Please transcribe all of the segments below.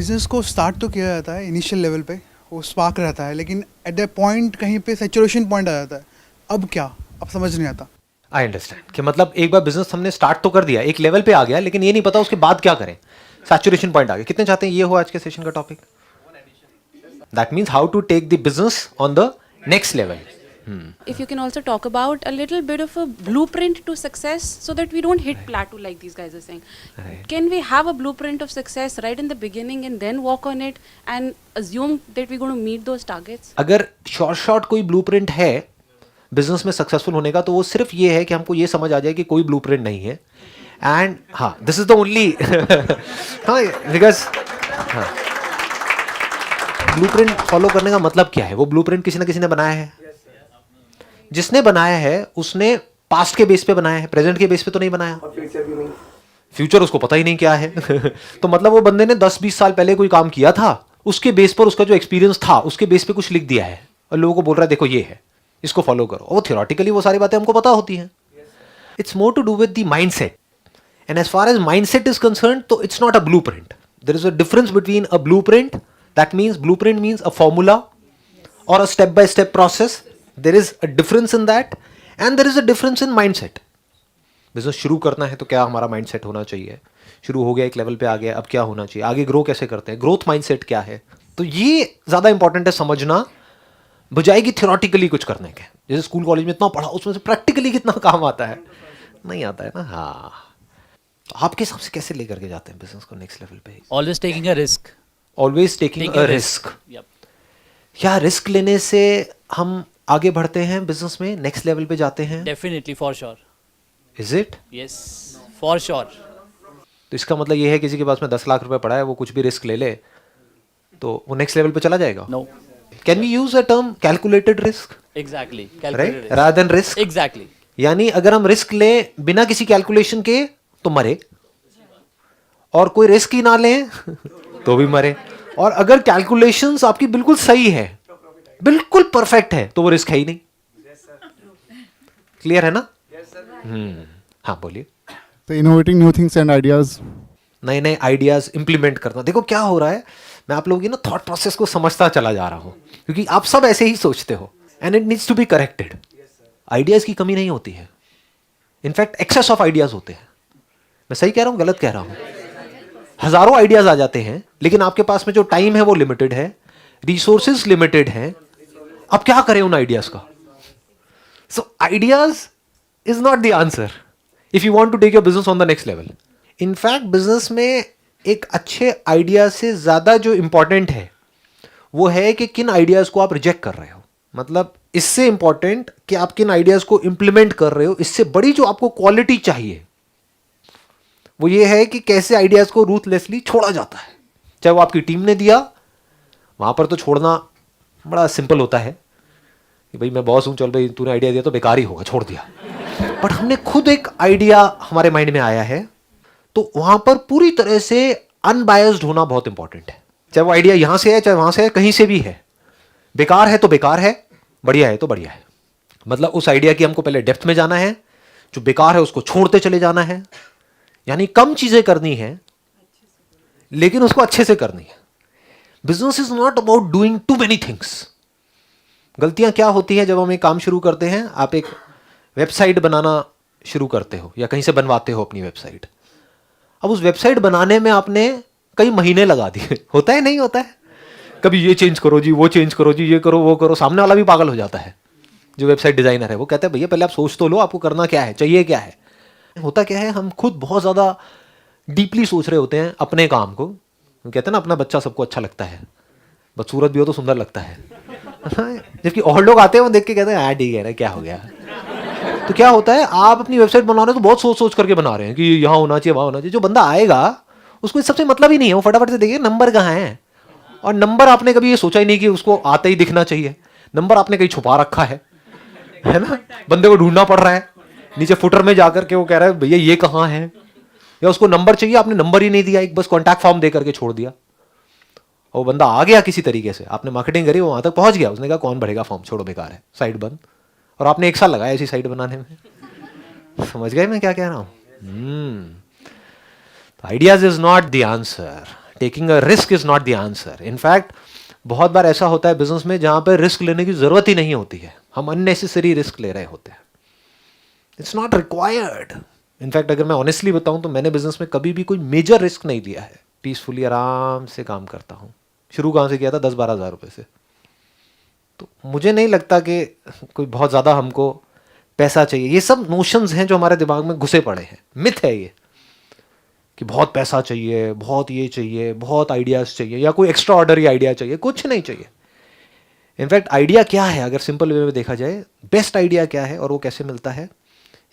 Business को start तो किया जाता है इनिशियल लेवल पे, वो स्पार्क रहता है, लेकिन एट द पॉइंट कहीं पे सैचुरेशन पॉइंट आ जाता है। अब क्या, अब समझ नहीं आता। आई अंडरस्टैंड कि मतलब एक बार बिजनेस हमने स्टार्ट तो कर दिया, एक लेवल पे आ गया, लेकिन ये नहीं पता उसके बाद क्या करें। सैचुरेशन पॉइंट आ गया। कितने चाहते हैं ये हो आज के सेशन का topic? That means how to take the business on the next level. If you can also talk about a little bit of a blueprint to success so that we don't hit plateau like these guys are saying. Right. Can we have a blueprint of success right in the beginning and then walk on it and assume that we're going to meet those targets? अगर short कोई blueprint है business में successful होने का, तो वो सिर्फ ये है कि हमको ये समझ आ जाए कि कोई ब्लूप्रिंट नहीं है. एंड हाँ, दिस इज द ओनली हाँ, बिकॉज हाँ, ब्लूप्रिंट फॉलो करने का मतलब क्या है? वो ब्लूप्रिंट किसी ना किसी ने बनाया है. जिसने बनाया है उसने पास्ट के बेस पे बनाया है, प्रेजेंट के बेस पे तो नहीं बनाया. फ्यूचर उसको पता ही नहीं क्या है. तो मतलब वो बंदे ने 10-20 साल पहले कोई काम किया था, उसके बेस पर उसका जो एक्सपीरियंस था उसके बेस पे कुछ लिख दिया है और लोगों को बोल रहा है देखो ये है, इसको फॉलो करो. वो थियोरेटिकली वो सारी बातें हमको पता होती हैं. It's more to do with the mindset. And as far as mindset is concern, तो it's not a blueprint. There is a difference between a blueprint, that means blueprint means a formula और a step by step process. There is a difference in that and there is a difference in mindset. Business शुरू करना है तो क्या हमारा mindset होना चाहिए? शुरू हो गया, एक लेवल पे आ गया, अब क्या होना चाहिए? आगे ग्रो कैसे करते हैं? ग्रोथ माइंडसेट क्या है? तो ये ज़्यादा इंपॉर्टेंट है समझना, बजाय कि थियोरेटिकली कुछ करने के. जैसे स्कूल कॉलेज में इतना पढ़ा, उसमें से प्रैक्टिकली कितना काम आता है? नहीं आता है ना. हाँ, आपके हिसाब से कैसे लेकर के जाते हैं बिजनेस को नेक्स्ट लेवल पे? Always taking a risk. Always taking a risk. Yep. क्या रिस्क लेने से हम आगे बढ़ते हैं बिजनेस में, नेक्स्ट लेवल पे जाते हैं? Definitely, for sure. Is it? Yes, for sure. तो इसका मतलब ये है किसी के पास में 10 लाख रुपए पड़ा है, वो कुछ भी रिस्क ले ले तो वो नेक्स्ट लेवल पे चला जाएगा. No. Can we use a term calculated risk, Exactly. Right, Calculated risk. Rather than risk? Exactly. यानी अगर हम रिस्क लें बिना किसी कैलकुलेशन के तो मरे, और कोई रिस्क ही ना लें तो भी मरे. और अगर कैलकुलेशंस आपकी बिल्कुल सही है, बिल्कुल परफेक्ट है, तो वो रिस्क है ही नहीं. क्लियर है ना? हाँ बोलिए. तो innovating new things and ideas, नए नए आइडियाज इंप्लीमेंट करना. देखो क्या हो रहा है, मैं आप लोगों की ना थॉट प्रोसेस को समझता चला जा रहा हूं, क्योंकि आप सब ऐसे ही सोचते हो and it needs to be corrected. Ideas की कमी नहीं होती है, इनफैक्ट एक्सेस ऑफ आइडियाज होते हैं. मैं सही कह रहा हूं, गलत कह रहा हूं? हजारों आइडियाज आ जाते हैं, लेकिन आपके पास में जो टाइम है वो लिमिटेड है, रिसोर्सेज लिमिटेड हैं. अब क्या करें उन आइडियाज का? So ideas is not the answer if you want to take your business on the next level. In fact business में एक अच्छे आइडिया से ज्यादा जो इंपॉर्टेंट है वो है कि किन आइडियाज को आप रिजेक्ट कर रहे हो. मतलब इससे इंपॉर्टेंट कि आप किन आइडियाज को इंप्लीमेंट कर रहे हो, इससे बड़ी जो आपको क्वालिटी चाहिए वो ये है कि कैसे आइडियाज को रूथलेसली छोड़ा जाता है. चाहे वो आपकी टीम ने दिया, वहां पर तो छोड़ना बड़ा सिंपल होता है कि भाई मैं बॉस हूं, चल भाई तूने आइडिया दिया तो बेकार ही होगा, छोड़ दिया. बट हमने खुद एक आइडिया हमारे माइंड में आया है, तो वहां पर पूरी तरह से अनबायस्ड होना बहुत इंपॉर्टेंट है. चाहे वो आइडिया यहां से है, चाहे वहां से है, कहीं से भी है. बेकार है तो बेकार है, बढ़िया है तो बढ़िया है. मतलब उस आइडिया की हमको पहले डेप्थ में जाना है, जो बेकार है उसको छोड़ते चले जाना है. यानी कम चीजें करनी है लेकिन उसको अच्छे से करनी है. Business is not about doing too many things. गलतियां क्या होती है जब हम एक काम शुरू करते हैं? आप एक वेबसाइट बनाना शुरू करते हो या कहीं से बनवाते हो अपनी वेबसाइट. अब उस वेबसाइट बनाने में आपने कई महीने लगा दिए. होता है नहीं होता है? कभी ये चेंज करो जी, वो चेंज करो जी, ये करो वो करो. सामने वाला भी पागल हो जाता है जो वेबसाइट डिजाइनर है. वो कहता है भैया पहले आप सोच तो लो, आपको करना क्या है, चाहिए क्या है. होता क्या है, हम खुद बहुत ज्यादा डीपली सोच रहे होते हैं अपने काम को. कहते हैं ना अपना बच्चा सबको अच्छा लगता है, बदसूरत भी हो तो सुंदर लगता है. जबकि और लोग आते हैं वो देख के कहते हैं हाँ ठीक है ना, क्या हो गया. तो क्या होता है, आप अपनी वेबसाइट बना रहे हो तो बहुत सोच सोच करके बना रहे हैं कि यहाँ होना चाहिए, वहाँ होना चाहिए. जो बंदा आएगा उसको इस सबसे मतलब ही नहीं है. वो फटाफट से देखिए नंबर कहाँ है, और नंबर आपने कभी ये सोचा ही नहीं कि उसको आते ही दिखना चाहिए. नंबर आपने कहीं छुपा रखा है ना. बंदे को ढूंढना पड़ रहा है नीचे फुटर में जाकर के. वो कह रहा है भैया ये कहाँ है, या उसको नंबर चाहिए, आपने नंबर ही नहीं दिया, एक बस कॉन्टैक्ट फॉर्म दे करके छोड़ दिया. वो बंदा आ गया किसी तरीके से, आपने मार्केटिंग करी, वो वहां तक पहुंच गया, उसने कहा कौन भरेगा फॉर्म, छोड़ो बेकार है, साइट बंद. और आपने 1 साल लगाया ऐसी साइट बनाने में. समझ गए मैं क्या कह रहा हूं? Ideas is not the answer. Taking a risk is not the answer. In fact बहुत बार ऐसा होता है बिजनेस में जहां पर रिस्क लेने की जरूरत ही नहीं होती है, हम अननेसेसरी रिस्क ले रहे होते हैं. It's not required. इनफैक्ट अगर मैं ऑनेस्टली बताऊं तो मैंने बिजनेस में कभी भी कोई मेजर रिस्क नहीं लिया है. पीसफुली आराम से काम करता हूं. शुरू कहाँ से किया था? 10-12 हज़ार रुपये से. तो मुझे नहीं लगता कि कोई बहुत ज़्यादा हमको पैसा चाहिए. ये सब नोशंस हैं जो हमारे दिमाग में घुसे पड़े हैं. मिथ है ये कि बहुत पैसा चाहिए, बहुत ये चाहिए, बहुत आइडियाज़ चाहिए, या कोई एक्स्ट्रा ऑर्डनरी आइडिया चाहिए. कुछ नहीं चाहिए. इनफैक्ट आइडिया क्या है अगर सिंपल वे में देखा जाए, बेस्ट आइडिया क्या है और वो कैसे मिलता है?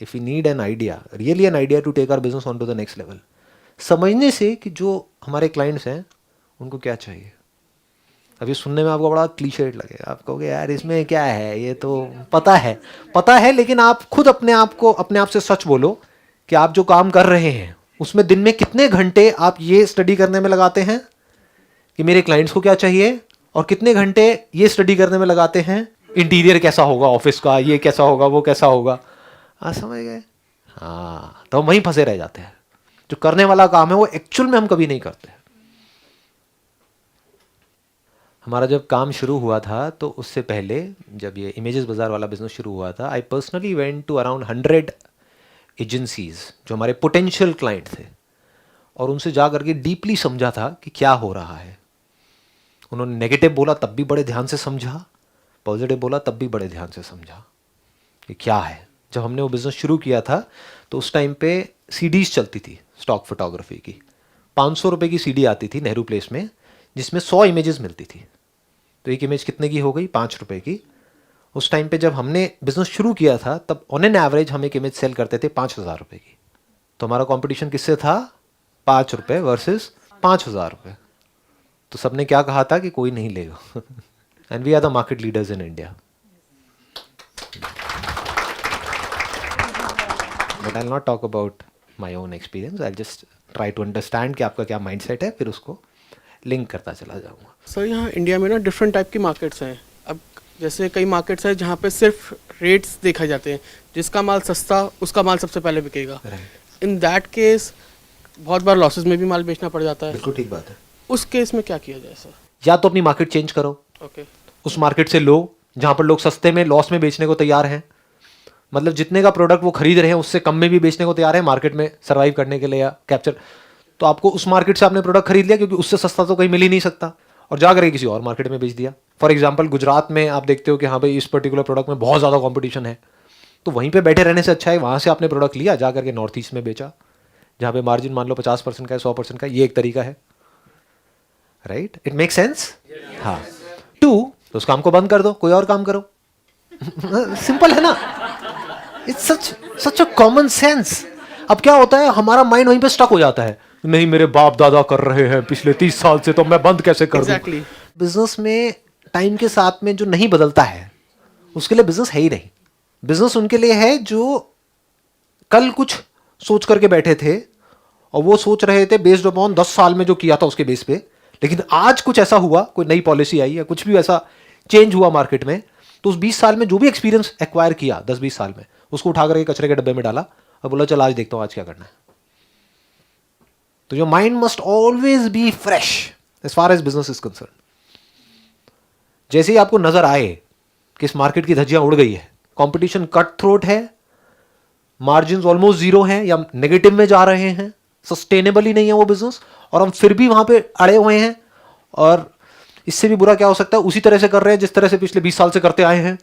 If you need an idea, really an idea to take our business on to the next level, समझने से कि जो हमारे क्लाइंट्स हैं उनको क्या चाहिए. अभी सुनने में आपको बड़ा क्लीशेड लगेगा, आप कहोगे यार इसमें क्या है, ये तो पता है, लेकिन आप खुद अपने आप से सच बोलो कि आप जो काम कर रहे हैं उसमें दिन में कितने घंटे आप ये स्टडी करने में लगाते हैं कि मेरे क्लाइंट्स को क्या चाहिए, और कितने घंटे ये स्टडी करने में लगाते हैं इंटीरियर कैसा होगा ऑफिस का, ये कैसा होगा, वो कैसा होगा. समझ गए? हाँ, तो हम वहीं फंसे रह जाते हैं. जो करने वाला काम है वो एक्चुअल में हम कभी नहीं करते. हमारा जब काम शुरू हुआ था तो उससे पहले जब ये इमेजेस बाजार वाला बिजनेस शुरू हुआ था, I personally went to around 100 agencies जो हमारे पोटेंशियल क्लाइंट थे, और उनसे जा करके डीपली समझा था कि क्या हो रहा है. उन्होंने नेगेटिव बोला तब भी बड़े ध्यान से समझा, पॉजिटिव बोला तब भी बड़े ध्यान से समझा कि क्या है. जब हमने वो बिज़नेस शुरू किया था तो उस टाइम पे सीडीज़ चलती थी स्टॉक फोटोग्राफी की. 500 रुपये की सीडी आती थी नेहरू प्लेस में, जिसमें 100 इमेजेस मिलती थी. तो एक इमेज कितने की हो गई? 5 रुपये की. उस टाइम पे जब हमने बिज़नेस शुरू किया था तब ऑन एन एवरेज हम एक इमेज सेल करते थे 5,000 रुपये की. तो हमारा कंपटीशन किससे था? 5 रुपये वर्सेस 5,000 रुपये. तो सबने क्या कहा था कि कोई नहीं लेगा. And we are the market leaders in India. But I will not talk about my own experience. I just try to understand कि आपका क्या माइंडसेट है, फिर उसको लिंक करता चला जाऊँगा. सर यहाँ इंडिया में ना डिफरेंट टाइप की मार्केट्स हैं. अब जैसे कई मार्केट्स हैं जहाँ पे सिर्फ रेट्स देखा जाते हैं, जिसका माल सस्ता उसका माल सबसे पहले बिकेगा. इन दैट केस बहुत बार लॉसेस में भी माल बेचना पड़ जाता है. बिल्कुल ठीक बात है. उस केस में क्या किया जाए सर? या तो अपनी मार्केट चेंज करो. ओके. उस मार्केट से लो जहाँ पर लोग सस्ते में लॉस में बेचने को तैयार हैं. मतलब जितने का प्रोडक्ट वो खरीद रहे हैं उससे कम में भी बेचने को तैयार है मार्केट में सर्वाइव करने के लिए या कैप्चर. तो आपको उस मार्केट से आपने प्रोडक्ट खरीद लिया क्योंकि उससे सस्ता तो कहीं मिल ही नहीं सकता, और जाकर किसी और मार्केट में बेच दिया. फॉर एग्जांपल गुजरात में आप देखते हो कि हाँ भाई इस पर्टिकुलर प्रोडक्ट में बहुत ज़्यादा कंपटीशन है, तो वहीं पे बैठे रहने से अच्छा है वहाँ से आपने प्रोडक्ट लिया, जा करके नॉर्थ ईस्ट में बेचा जहाँ पे मार्जिन मान लो 50% का है, 100% का. ये एक तरीका है. राइट? It make sense. हाँ. 2, तो उस काम को बंद कर दो, कोई और काम करो. सिंपल है ना. It's such a common sense. अब क्या होता है, हमारा माइंड वहीं पे स्टक हो जाता है, नहीं मेरे बाप दादा कर रहे हैं पिछले 30 साल से, तो मैं बंद कैसे कर दूं. Exactly. बिजनेस में टाइम के साथ में जो नहीं बदलता है उसके लिए बिजनेस है ही नहीं. बिजनेस उनके लिए है जो कल कुछ सोच करके बैठे थे और वो सोच रहे थे बेस्ड अपॉन 10 साल में जो किया था उसके बेस पे, लेकिन आज कुछ ऐसा हुआ, कोई नई पॉलिसी आई या कुछ भी ऐसा चेंज हुआ मार्केट में, तो उस 20 साल में जो भी एक्सपीरियंस एक्वायर किया 10-20 साल में, उसको उठा करके कचरे के डब्बे में डाला और बोला चल आज देखता हूँ आज क्या करना है. तो your mind must always be fresh as far as business is concern. जैसे ही आपको नजर आए कि इस मार्केट की धज्जियां उड़ गई है, कंपटीशन कट थ्रोट है, मार्जिन ऑलमोस्ट जीरो हैं या नेगेटिव में जा रहे हैं, सस्टेनेबल ही नहीं है वो बिजनेस, और हम फिर भी वहां पे अड़े हुए हैं, और इससे भी बुरा क्या हो सकता है, उसी तरह से कर रहे हैं जिस तरह से पिछले 20 साल से करते आए हैं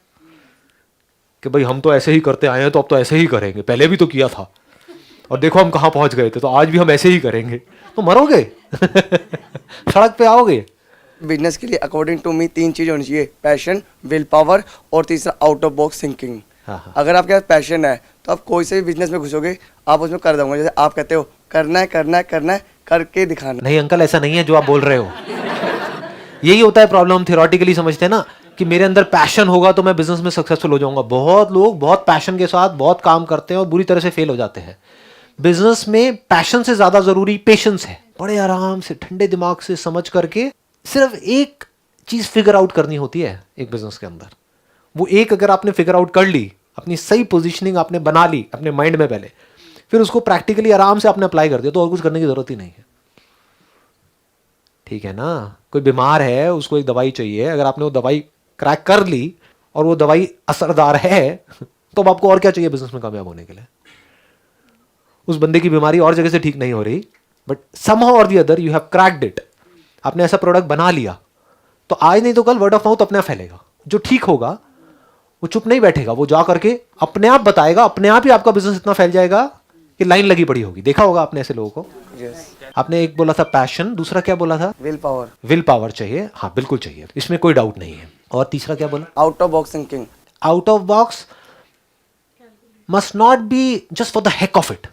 कि भाई हम तो ऐसे ही करते आए हैं तो अब तो ऐसे ही करेंगे, पहले भी तो किया था और देखो हम कहाँ पहुंच गए थे, तो आज भी हम ऐसे ही करेंगे. तो मरोगे. सड़क पे आओगे. बिजनेस के लिए अकॉर्डिंग टू मी 3 चीज़ होनी चाहिए: पैशन, विल पावर और तीसरा आउट ऑफ बॉक्स थिंकिंग. अगर आपके पास पैशन है तो आप कोई से भी बिजनेस में घुसोगे, आप उसमें कर दोगे. जैसे आप कहते हो करना है करके दिखाना. नहीं अंकल, ऐसा नहीं है जो आप बोल रहे हो. यही होता है प्रॉब्लम. हम थियोरेटिकली समझते हैं ना कि मेरे अंदर पैशन होगा तो मैं बिजनेस में सक्सेसफुल हो जाऊंगा. बहुत लोग बहुत पैशन के साथ बहुत काम करते हैं और बुरी तरह से फेल हो जाते हैं. बिजनेस में पैशन से ज्यादा जरूरी पेशेंस है. बड़े आराम से ठंडे दिमाग से समझ करके सिर्फ एक चीज फिगर आउट करनी होती है एक बिजनेस के अंदर. वो एक अगर आपने फिगर आउट कर ली, अपनी सही पोजीशनिंग आपने बना ली अपने माइंड में पहले, फिर उसको प्रैक्टिकली आराम से आपने अप्लाई कर दिया, तो और कुछ करने की जरूरत ही नहीं है. ठीक है ना, कोई बीमार है उसको एक दवाई चाहिए, अगर आपने वो दवाई क्रैक कर ली और वो दवाई असरदार है तो अब आपको और क्या चाहिए बिजनेस में कामयाब होने के लिए? उस बंदे की बीमारी और जगह से ठीक नहीं हो रही, बट समहाउ और the other you have cracked it, आपने ऐसा प्रोडक्ट बना लिया, तो आज नहीं तो कल वर्ड ऑफ माउथ अपने आप फैलेगा। जो ठीक होगा वो चुप नहीं बैठेगा, वो जा करके अपने आप बताएगा, अपने आप ही आपका बिजनेस इतना फैल जाएगा कि लाइन लगी पड़ी होगी। देखा होगा आपने ऐसे लोगों को। यस, आपने एक बोला था पैशन, दूसरा क्या बोला था? विल पावर, विल पावर चाहिए, हाँ बिल्कुल चाहिए, इसमें कोई डाउट नहीं है। और तीसरा क्या बोला? Out of box thinking. Out of box must not be just for the heck of it,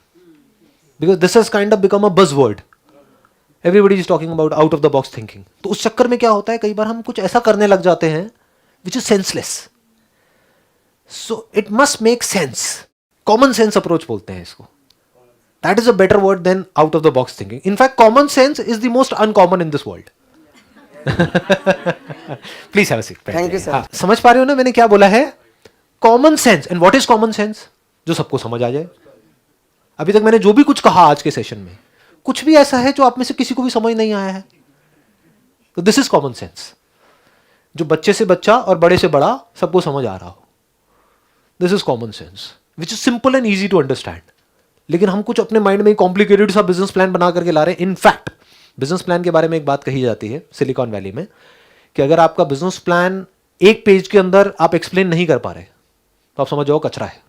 because this has kind of become a buzzword. Everybody is talking about out of the box thinking. तो उस चक्कर में क्या होता है, कई बार हम कुछ ऐसा करने लग जाते हैं which is senseless. So it must make sense. Common sense approach बोलते हैं इसको. That is a better word than out of the box thinking. In fact, common sense is the most uncommon in this world. Please have a seat. Thank you, sir. हाँ, समझ पा रहे हो ना मैंने क्या बोला है? Common sense. And what is common sense? जो सबको समझ आ जाए। अभी तक मैंने जो भी कुछ कहा आज के सेशन में, कुछ भी ऐसा है जो आप में से किसी को भी समझ नहीं आया है, तो दिस इज कॉमन सेंस, जो बच्चे से बच्चा और बड़े से बड़ा सबको समझ आ रहा हो। This is common sense which is simple and easy to understand. लेकिन हम कुछ अपने माइंड में कॉम्प्लिकेटेड सा बिजनेस प्लान बना करके ला रहे हैं। इनफैक्ट बिजनेस प्लान के बारे में एक बात कही जाती है सिलिकॉन वैली में, कि अगर आपका बिजनेस प्लान एक पेज के अंदर आप एक्सप्लेन नहीं कर पा रहे तो आप समझ जाओ कचरा है,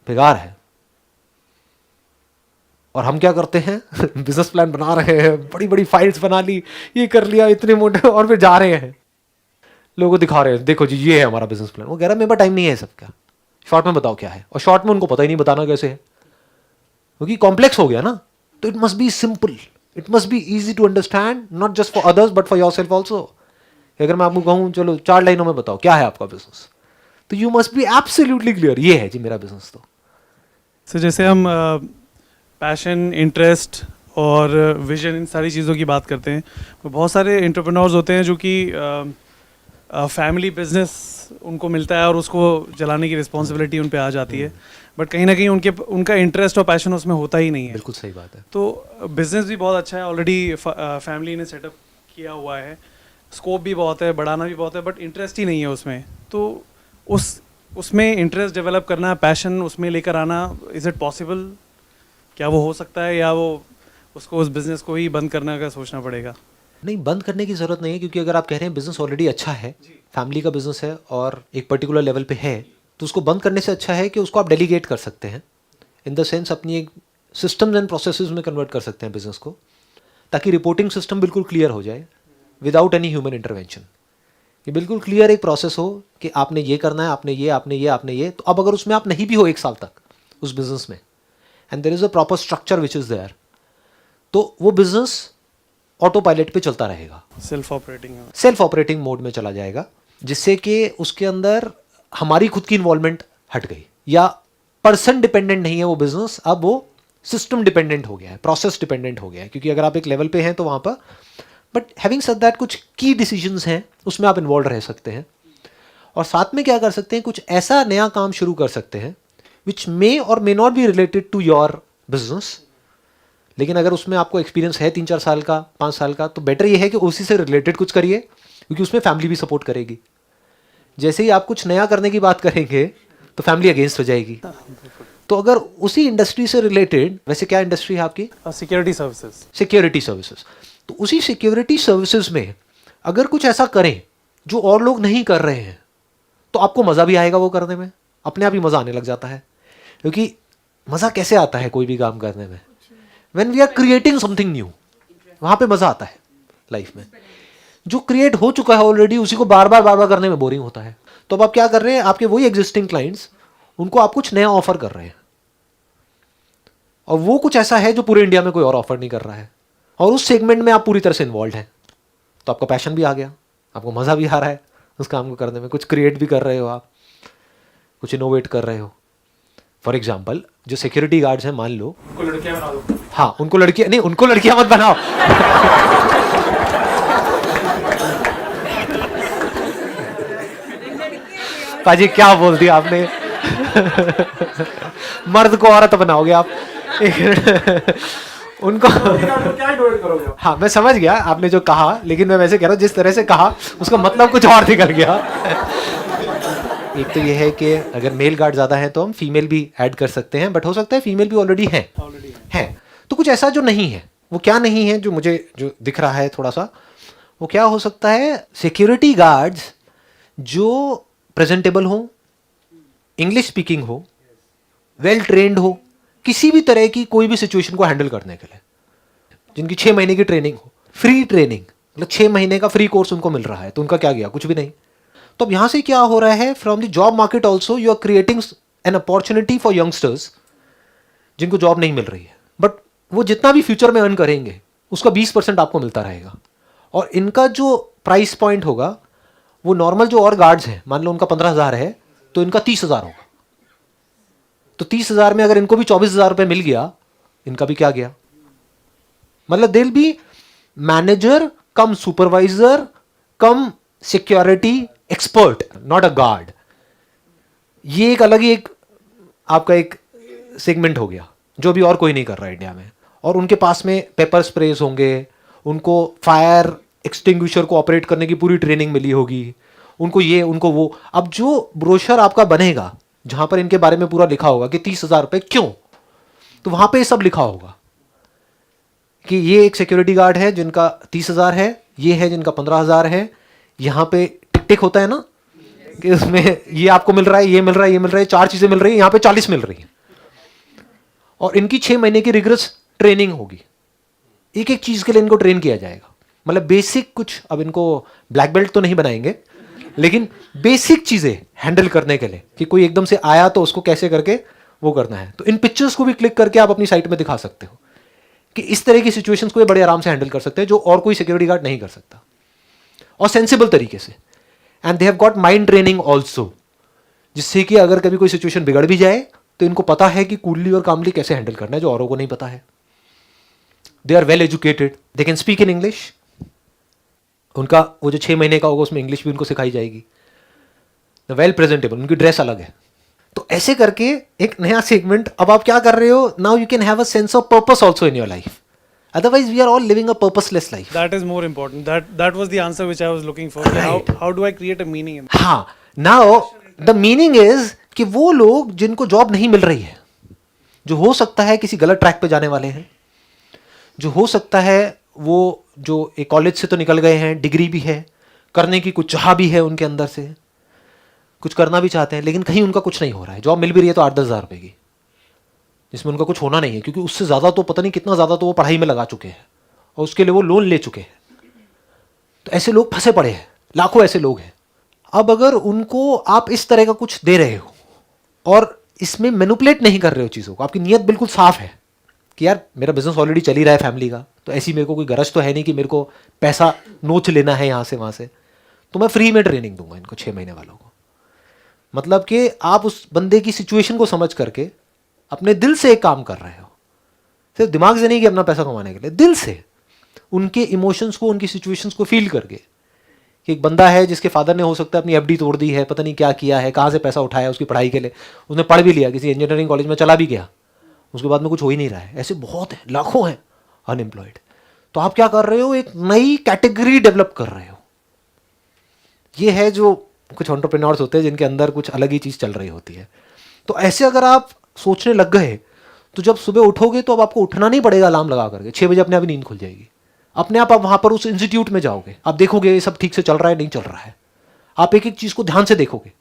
बेकार है। और हम क्या करते हैं बिजनेस प्लान बना रहे हैं, बड़ी बड़ी फाइल्स बना ली, ये कर लिया, इतने मोटे, और फिर जा रहे हैं लोगों को दिखा रहे हैं, देखो जी ये है हमारा बिजनेस प्लान। वो कह रहा है मेरे पास टाइम नहीं है सबका, शॉर्ट में बताओ क्या है। और शॉर्ट में उनको पता ही नहीं बताना कैसे है, क्योंकि कॉम्प्लेक्स हो गया ना। तो it must be simple, it must be easy to understand, not just for others but for yourself also. अगर मैं आपको कहूँ चलो 4 लाइनों में बताओ क्या है आपका बिजनेस, तो you must be absolutely clear, ये है जी मेरा बिजनेस। तो सर जैसे हम पैशन, इंटरेस्ट और विजन, इन सारी चीज़ों की बात करते हैं, तो बहुत सारे एंटरप्रेन्योर्स होते हैं जो कि फैमिली बिजनेस उनको मिलता है और उसको चलाने की रिस्पॉन्सिबिलिटी उन पे आ जाती है, बट कहीं ना कहीं उनका इंटरेस्ट और पैशन उसमें होता ही नहीं है। बिल्कुल सही बात है। तो बिजनेस भी बहुत अच्छा है, ऑलरेडी फैमिली ने सेटअप किया हुआ है, स्कोप भी बहुत है, बढ़ाना भी बहुत है, बट इंटरेस्ट ही नहीं है उसमें। तो उसमें इंटरेस्ट डेवलप करना, पैशन उसमें लेकर आना, इज़ इट पॉसिबल? क्या वो हो सकता है, या वो उसको उस बिज़नेस को ही बंद करने का सोचना पड़ेगा? नहीं, बंद करने की ज़रूरत नहीं है, क्योंकि अगर आप कह रहे हैं बिजनेस ऑलरेडी अच्छा है, फैमिली का बिजनेस है और एक पर्टिकुलर लेवल पे है, तो उसको बंद करने से अच्छा है कि उसको आप डेलीगेट कर सकते हैं। इन द सेंस अपनी एक सिस्टम्स एंड प्रोसेसेस में कन्वर्ट कर सकते हैं बिजनेस को, ताकि रिपोर्टिंग सिस्टम बिल्कुल क्लियर हो जाए विदाउट एनी ह्यूमन इंटरवेंशन। ये बिल्कुल क्लियर एक प्रोसेस हो कि आपने ये करना है, आपने ये। तो अब अगर उसमें आप नहीं भी हो 1 साल तक उस बिजनेस में, and there is a proper structure which is there, तो वो बिजनेस ऑटो पायलट पे चलता रहेगा, सेल्फ ऑपरेटिंग मोड में चला जाएगा, जिससे कि उसके अंदर हमारी खुद की इन्वॉल्वमेंट हट गई, या पर्सन डिपेंडेंट नहीं है वो बिजनेस, अब वो सिस्टम डिपेंडेंट हो गया है, प्रोसेस डिपेंडेंट हो गया है। क्योंकि अगर आप एक लेवल पे हैं तो वहाँ पर, बट हैविंग सेड दैट, कुछ की डिसीजंस हैं उसमें आप इन्वॉल्व रह सकते हैं, और साथ में क्या कर सकते हैं, कुछ ऐसा नया काम शुरू कर सकते हैं विच मे और may not be related to your business. लेकिन अगर उसमें आपको एक्सपीरियंस है 3-4 साल का, 5 साल का, तो बेटर ये है कि उसी से रिलेटेड कुछ करिए, क्योंकि उसमें फैमिली भी सपोर्ट करेगी। जैसे ही आप कुछ नया करने की बात करेंगे तो फैमिली अगेंस्ट हो जाएगी। तो अगर उसी इंडस्ट्री से रिलेटेड, वैसे क्या इंडस्ट्री है आपकी? Security services. Security services. तो उसी सिक्योरिटी सर्विसेज में अगर कुछ ऐसा करें जो और लोग नहीं कर रहे हैं, तो आपको मज़ा भी आएगा वो करने में, अपने आप ही मज़ा आने लग जाता है। क्योंकि मज़ा कैसे आता है कोई भी काम करने में? When we are creating something new, वहाँ पे मज़ा आता है लाइफ में। जो क्रिएट हो चुका है ऑलरेडी, उसी को बार बार करने में बोरिंग होता है। तो अब आप क्या कर रहे हैं, आपके वही एग्जिस्टिंग क्लाइंट्स, उनको आप कुछ नया ऑफर कर रहे हैं, और वो कुछ ऐसा है जो पूरे इंडिया में कोई और ऑफर नहीं कर रहा है, और उस सेगमेंट में आप पूरी तरह से इन्वॉल्व हैं। तो आपका पैशन भी आ गया, आपको मज़ा भी आ रहा है उस काम को करने में, कुछ क्रिएट भी कर रहे हो आप, कुछ इनोवेट कर रहे हो। फॉर एग्जाम्पल, जो सिक्योरिटी गार्ड्स हैं, मान लो उनको लड़कियां बना दो। हाँ, उनको लड़कियां नहीं, उनको लड़कियां मत बनाओ। पाजी क्या बोल दिया आपने? मर्द को औरत बनाओगे आप? उनको हाँ मैं समझ गया आपने जो कहा, लेकिन मैं वैसे कह रहा हूँ जिस तरह से कहा उसका मतलब कुछ और निकल गया। एक तो ये है कि अगर मेल गार्ड ज़्यादा है तो हम फीमेल भी ऐड कर सकते हैं, बट हो सकता है फीमेल भी ऑलरेडी है। तो कुछ ऐसा जो नहीं है, वो क्या नहीं है जो मुझे जो दिख रहा है थोड़ा सा, वो क्या हो सकता है, सिक्योरिटी गार्ड्स जो प्रेजेंटेबल हो, इंग्लिश स्पीकिंग हो, वेल ट्रेंड हो, किसी भी तरह की कोई भी सिचुएशन को हैंडल करने के लिए, जिनकी 6 महीने की ट्रेनिंग हो, फ्री ट्रेनिंग, मतलब 6 महीने का फ्री कोर्स उनको मिल रहा है, तो उनका क्या गया, कुछ भी नहीं। तो अब यहाँ से क्या हो रहा है, from the job market also you are creating an opportunity for youngsters जिनको जॉब नहीं मिल रही है, बट वो जितना भी फ्यूचर में अर्न करेंगे उसका 20% आपको मिलता रहेगा। और इनका जो प्राइस पॉइंट होगा वो नॉर्मल जो और गार्ड्स हैं, मान लो उनका 15,000 है तो इनका 30,000 होगा। तो 30,000 में अगर इनको भी 24,000 रुपये मिल गया, इनका भी क्या गया, मतलब they will be manager come supervisor come security expert, not a guard. ये एक अलग ही एक आपका एक सेगमेंट हो गया जो भी और कोई नहीं कर रहा है इंडिया में। और उनके पास में पेपर स्प्रेज होंगे, उनको फायर एक्सटिंग्विशर को ऑपरेट करने की पूरी ट्रेनिंग मिली होगी, उनको ये उनको वो। अब जो ब्रोशर आपका बनेगा जहां पर इनके बारे में पूरा लिखा होगा कि 30,000 रुपये क्यों, तो वहां पे ये सब लिखा होगा कि ये एक सिक्योरिटी गार्ड है जिनका 30,000 है, ये है जिनका 15,000 है, यहाँ पे टिक टिक होता है ना कि उसमें ये आपको मिल रहा है, ये मिल रहा है, ये मिल रहा है, 4 चीजें मिल रही है, यहाँ पे 40 मिल रही है। और इनकी 6 महीने की रिग्रेस ट्रेनिंग होगी, एक एक चीज के लिए इनको ट्रेन किया जाएगा। मतलब बेसिक कुछ, अब इनको ब्लैक बेल्ट तो नहीं बनाएंगे, लेकिन बेसिक चीजें हैंडल करने के लिए कि कोई एकदम से आया तो उसको कैसे करके वो करना है। तो इन पिक्चर्स को भी क्लिक करके आप अपनी साइट में दिखा सकते हो कि इस तरह की सिचुएशंस को ये बड़े आराम से हैंडल कर सकते हैं जो और कोई सिक्योरिटी गार्ड नहीं कर सकता, और सेंसिबल तरीके से। And they have got mind training also, जिससे कि अगर कभी कोई सिचुएशन बिगड़ भी जाए तो इनको पता है कि कूलली और कामली कैसे हैंडल करना है, जो औरों को नहीं पता है। They are well educated, they can speak in English. उनका वो जो 6 महीने का होगा उसमें इंग्लिश भी उनको सिखाई जाएगी। वेल प्रेजेंटेबल, उनकी ड्रेस अलग है। तो ऐसे करके एक नया सेगमेंट, अब आप क्या कर रहे हो, now you can have a sense of purpose also in your life. Otherwise, we are all living a purposeless life. That is more important. That was the answer which I was looking for. Right. How do I create a meaning in हाँ, now the meaning is कि वो लोग जिनको job नहीं मिल रही है, जो हो सकता है किसी गलत ट्रैक पे जाने वाले हैं, जो हो सकता है वो जो एक कॉलेज से तो निकल गए हैं, डिग्री भी है, करने की कुछ चाह भी है उनके अंदर से, कुछ करना भी चाहते हैं, लेकिन कहीं उनका कुछ नहीं हो रहा है। जॉब मिल भी रही है तो 8-10 हज़ार रुपये की, जिसमें उनका कुछ होना नहीं है, क्योंकि उससे ज़्यादा तो पता नहीं कितना ज़्यादा तो वो पढ़ाई में लगा चुके हैं और उसके लिए वो लोन ले चुके हैं। तो ऐसे लोग फंसे पड़े हैं, लाखों ऐसे लोग हैं। अब अगर उनको आप इस तरह का कुछ दे रहे हो और इसमें मैनिपुलेट नहीं कर रहे हो चीज़ों को, आपकी नीयत बिल्कुल साफ है कि यार मेरा बिजनेस ऑलरेडी चल ही रहा है फैमिली का, तो ऐसी मेरे को कोई गरज तो है नहीं कि मेरे को पैसा नोच लेना है यहाँ से वहाँ से, तो मैं फ्री में ट्रेनिंग दूंगा इनको 6 महीने वालों को। मतलब कि आप उस बंदे की सिचुएशन को समझ करके अपने दिल से एक काम कर रहे हो, सिर्फ दिमाग से नहीं कि अपना पैसा कमाने के लिए, दिल से उनके इमोशंस को, उनकी सिचुएशंस को फील करके कि एक बंदा है जिसके फादर ने हो सकता है अपनी एफडी तोड़ दी है, पता नहीं क्या किया है, कहाँ से पैसा उठाया उसकी पढ़ाई के लिए, उसने पढ़ भी लिया, किसी इंजीनियरिंग कॉलेज में चला भी गया, उसके बाद में कुछ हो ही नहीं रहा है। ऐसे बहुत हैं, लाखों हैं अनएम्प्लॉयड। तो आप क्या कर रहे हो, एक नई कैटेगरी डेवलप कर रहे हो। ये है जो कुछ एंटरप्रेन्योर्स होते हैं जिनके अंदर कुछ अलग ही चीज़ चल रही होती है। तो ऐसे अगर आप सोचने लग गए तो जब सुबह उठोगे तो अब आपको उठना नहीं पड़ेगा अलार्म लगा करके, 6 बजे अपने आप ही नींद खुल जाएगी, अपने आप वहाँ पर उस इंस्टीट्यूट में जाओगे, आप देखोगे ये सब ठीक से चल रहा है नहीं चल रहा है, आप एक एक चीज़ को ध्यान से देखोगे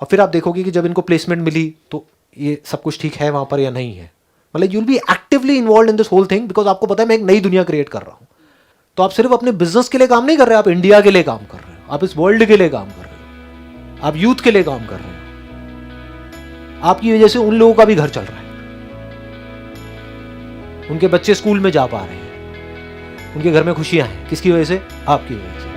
और फिर आप देखोगे कि जब इनको प्लेसमेंट मिली तो ये सब कुछ ठीक है वहाँ पर या नहीं है। मतलब you will be actively involve in this whole thing, because आपको पता है मैं एक नई दुनिया क्रिएट कर रहा हूँ। तो आप सिर्फ अपने बिजनेस के लिए काम नहीं कर रहे, आप इंडिया के लिए काम कर रहे हो, आप इस वर्ल्ड के लिए काम कर रहे हो, आप यूथ के लिए काम कर रहे हो। आपकी वजह से उन लोगों का भी घर चल रहा है, उनके बच्चे स्कूल में जा पा रहे हैं, उनके घर में खुशियां हैं, किसकी वजह से? आपकी वजह से।